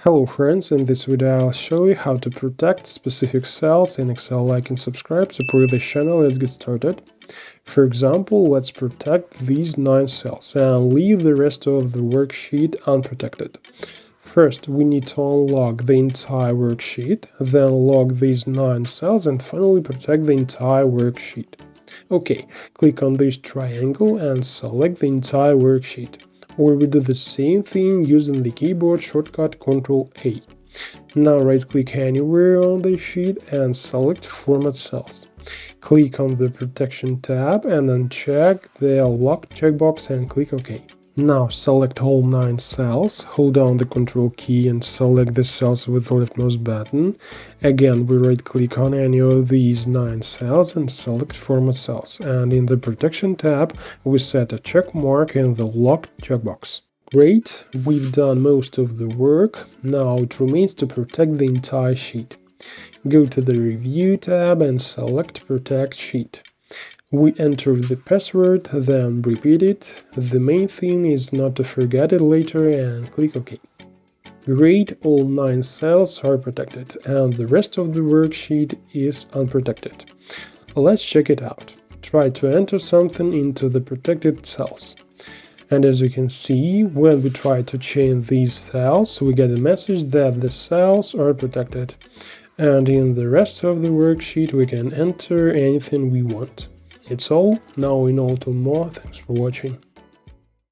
Hello friends, in this video I'll show you how to protect specific cells in Excel. Like and subscribe, support this channel. Let's get started. For example, let's protect these 9 cells and leave the rest of the worksheet unprotected. First, we need to unlock the entire worksheet, then lock these 9 cells and finally protect the entire worksheet. Okay, click on this triangle and select the entire worksheet. Or we do the same thing using the keyboard shortcut Ctrl-A. Now right-click anywhere on the sheet and select Format Cells. Click on the Protection tab and uncheck the Lock checkbox and click OK. Now select all 9 cells, hold down the Ctrl key and select the cells with the leftmost button. Again, we right-click on any of these 9 cells and select Format Cells. And in the Protection tab, we set a check mark in the Lock checkbox. Great, we've done most of the work. Now it remains to protect the entire sheet. Go to the Review tab and select Protect Sheet. We enter the password, then repeat it. The main thing is not to forget it later and click OK. Great, all 9 cells are protected and the rest of the worksheet is unprotected. Let's check it out. Try to enter something into the protected cells. And as you can see, when we try to change these cells, we get a message that the cells are protected. And in the rest of the worksheet, we can enter anything we want. It's all. Now we know a little more. Thanks for watching.